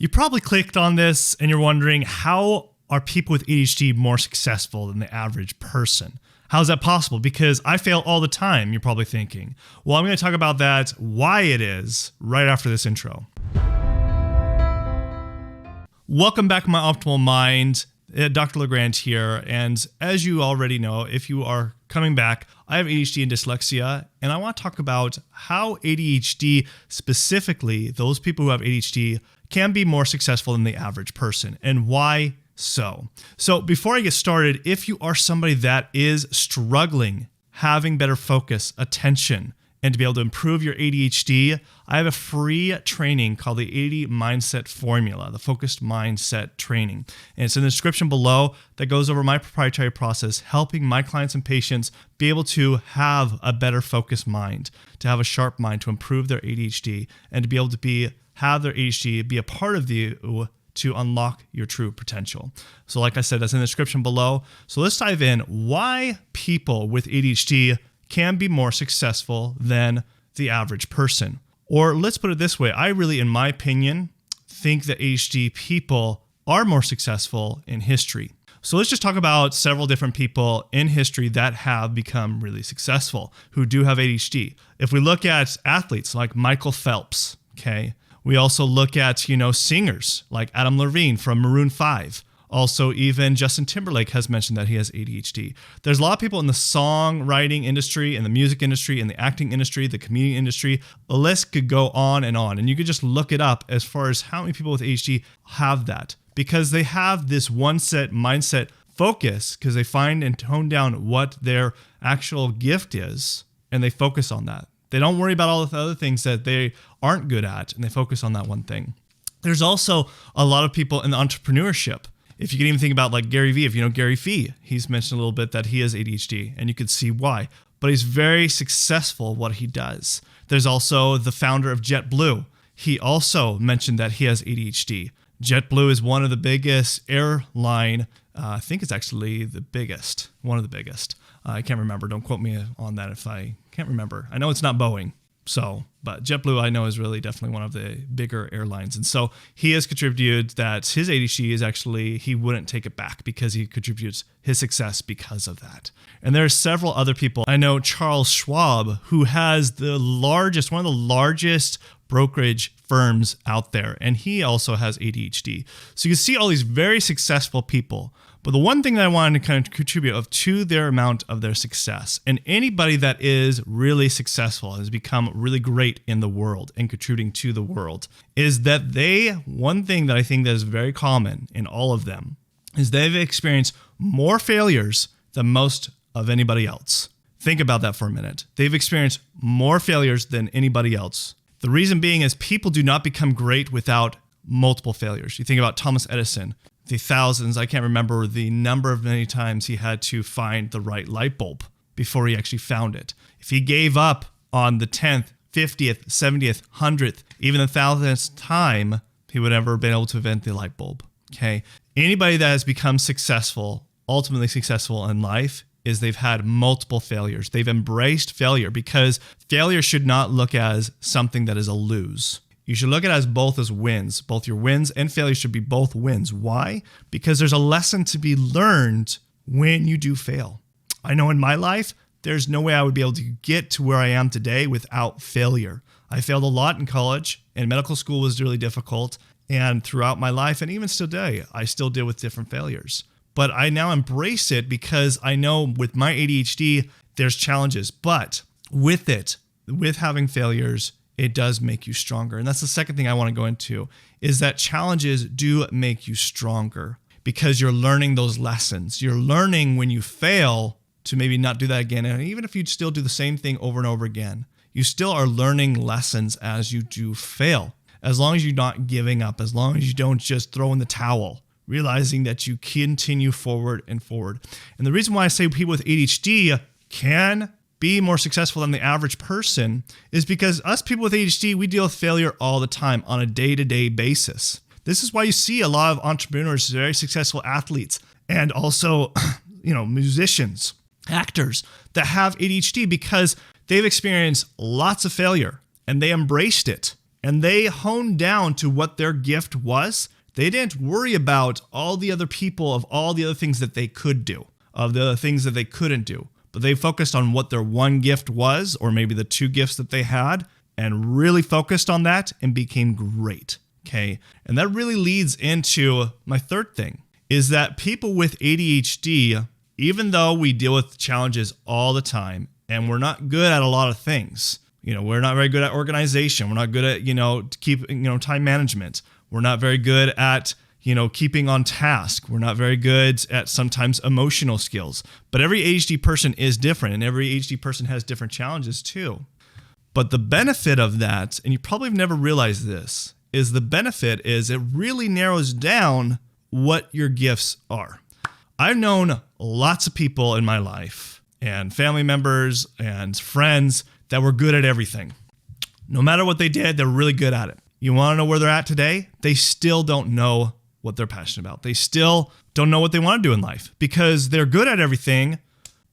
You probably clicked on this and you're wondering, how are people with ADHD more successful than the average person? How is that possible? Because I fail all the time, you're probably thinking. Well, I'm going to talk about that, why it is, right after this intro. Welcome back to My Optimal Mind. Dr. LeGrand here. And as you already know, if you are coming back, I have ADHD and dyslexia, and I want to talk about how ADHD, specifically those people who have ADHD, can be more successful than the average person, and why so. So before I get started, if you are somebody that is struggling, having better focus, attention, and to be able to improve your ADHD, I have a free training called the 80 Mindset Formula, the Focused Mindset Training. And it's in the description below that goes over my proprietary process, helping my clients and patients be able to have a better focused mind, to have a sharp mind, to improve their ADHD, and to be able to have their ADHD be a part of you to unlock your true potential. So like I said, that's in the description below. So let's dive in. Why people with ADHD can be more successful than the average person. Or let's put it this way. I really, in my opinion, think that ADHD people are more successful in history. So let's just talk about several different people in history that have become really successful, who do have ADHD. If we look at athletes like Michael Phelps, okay, we also look at, singers like Adam Levine from Maroon 5. Also, even Justin Timberlake has mentioned that he has ADHD. There's a lot of people in the songwriting industry, in the music industry, in the acting industry, the comedian industry. The list could go on. And you could just look it up as far as how many people with ADHD have that. Because they have this one set mindset focus, because they find and tone down what their actual gift is, and they focus on that. They don't worry about all the other things that they aren't good at, and they focus on that one thing. There's also a lot of people in the entrepreneurship. If you can even think about like Gary Vee, if you know Gary Vee, he's mentioned a little bit that he has ADHD, and you could see why. But he's very successful at what he does. There's also the founder of JetBlue. He also mentioned that he has ADHD. JetBlue is one of the biggest airline. I think it's actually the biggest, one of the biggest. I can't remember. Don't quote me on that if I can't remember. I know it's not Boeing. But JetBlue, I know, is really definitely one of the bigger airlines. And so he has contributed that his ADHD is actually, he wouldn't take it back because he contributes his success because of that. And there are several other people. I know Charles Schwab, who has one of the largest brokerage firms out there, and he also has ADHD. So you can see all these very successful people. But the one thing that I wanted to kind of contribute to their amount of their success, and anybody that is really successful, has become really great in the world and contributing to the world, is that one thing that I think that is very common in all of them is they've experienced more failures than most of anybody else. Think about that for a minute. They've experienced more failures than anybody else. The reason being is people do not become great without multiple failures. You think about Thomas Edison, the thousands, I can't remember the number of many times he had to find the right light bulb before he actually found it. If he gave up on the 10th, 50th, 70th, 100th, even the 1000th time, he would never have been able to invent the light bulb. Okay. Anybody that has become successful, ultimately successful in life, is they've had multiple failures. They've embraced failure, because failure should not look as something that is a lose. You should look at it as both as wins. Both your wins and failures should be both wins. Why? Because there's a lesson to be learned when you do fail. I know in my life, there's no way I would be able to get to where I am today without failure. I failed a lot in college, and medical school was really difficult. And throughout my life, and even still today, I still deal with different failures. But I now embrace it because I know with my ADHD, there's challenges. But with having failures, it does make you stronger. And that's the second thing I want to go into, is that challenges do make you stronger because you're learning those lessons. You're learning when you fail to maybe not do that again. And even if you still do the same thing over and over again, you still are learning lessons as you do fail. As long as you're not giving up, as long as you don't just throw in the towel, realizing that you continue forward and forward. And the reason why I say people with ADHD can be more successful than the average person is because us people with ADHD, we deal with failure all the time on a day-to-day basis. This is why you see a lot of entrepreneurs, very successful athletes, and also, musicians, actors that have ADHD, because they've experienced lots of failure and they embraced it. and they honed down to what their gift was. They didn't worry about all the other people of all the other things that they could do, of the other things that they couldn't do. But they focused on what their one gift was, or maybe the two gifts that they had, and really focused on that and became great. Okay. And that really leads into my third thing, is that people with ADHD, even though we deal with challenges all the time and we're not good at a lot of things, we're not very good at organization. We're not good at, time management. We're not very good at, keeping on task. We're not very good at sometimes emotional skills. But every ADHD person is different, and every ADHD person has different challenges too. But the benefit of that, and you probably have never realized this, is the benefit is it really narrows down what your gifts are. I've known lots of people in my life, and family members and friends, that were good at everything. No matter what they did, they're really good at it. You want to know where they're at today? They still don't know what they're passionate about. They still don't know what they want to do in life because they're good at everything,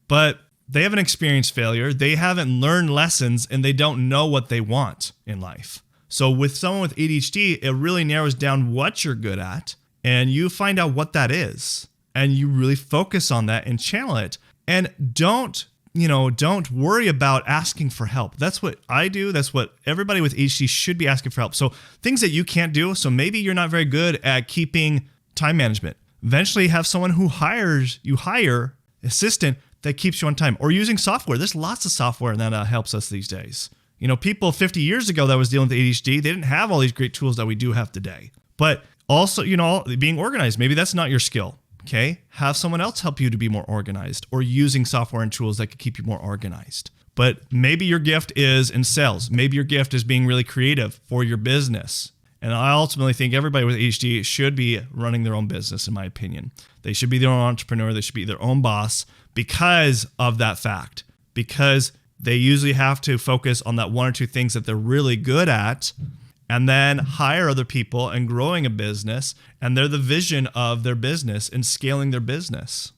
but they haven't experienced failure. They haven't learned lessons, and they don't know what they want in life. So with someone with ADHD, it really narrows down what you're good at, and you find out what that is, and you really focus on that and channel it. And don't worry about asking for help. That's what I do. That's what everybody with ADHD should be asking for help. So things that you can't do. So maybe you're not very good at keeping time management. Eventually have someone who hire assistant that keeps you on time, or using software. There's lots of software that helps us these days. People 50 years ago that was dealing with ADHD, they didn't have all these great tools that we do have today. But also, being organized, maybe that's not your skill. Okay, have someone else help you to be more organized, or using software and tools that could keep you more organized. But maybe your gift is in sales. Maybe your gift is being really creative for your business. And I ultimately think everybody with ADHD should be running their own business, in my opinion. They should be their own entrepreneur. They should be their own boss because of that fact. Because they usually have to focus on that one or two things that they're really good at, and then hire other people and growing a business, and they're the vision of their business and scaling their business.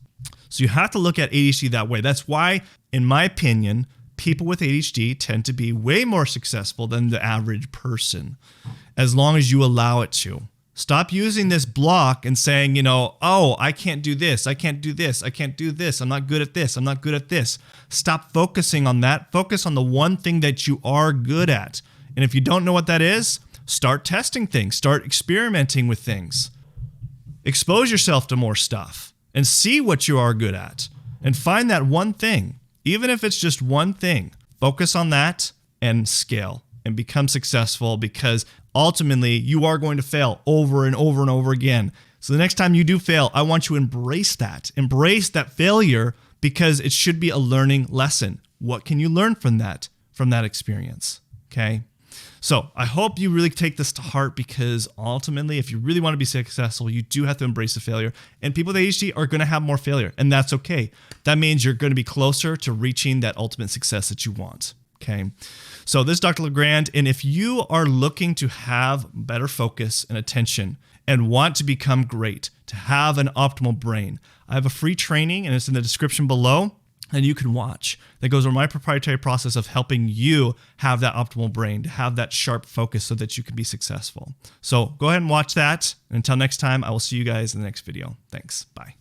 So you have to look at ADHD that way. That's why, in my opinion, people with ADHD tend to be way more successful than the average person, as long as you allow it to. Stop using this block and saying, oh, I can't do this, I can't do this, I can't do this, I'm not good at this, I'm not good at this. Stop focusing on that. Focus on the one thing that you are good at. And if you don't know what that is, start testing things, start experimenting with things. Expose yourself to more stuff and see what you are good at, and find that one thing. Even if it's just one thing, focus on that and scale and become successful, because ultimately you are going to fail over and over and over again. So the next time you do fail, I want you to embrace that. Embrace that failure, because it should be a learning lesson. What can you learn from that experience? Okay. So I hope you really take this to heart, because ultimately, if you really want to be successful, you do have to embrace the failure. And people with ADHD are going to have more failure, and that's okay. That means you're going to be closer to reaching that ultimate success that you want. Okay. So this is Dr. LeGrand, and if you are looking to have better focus and attention and want to become great, to have an optimal brain, I have a free training, and it's in the description below, and you can watch, that goes over my proprietary process of helping you have that optimal brain, to have that sharp focus so that you can be successful. So go ahead and watch that. And until next time, I will see you guys in the next video. Thanks. Bye.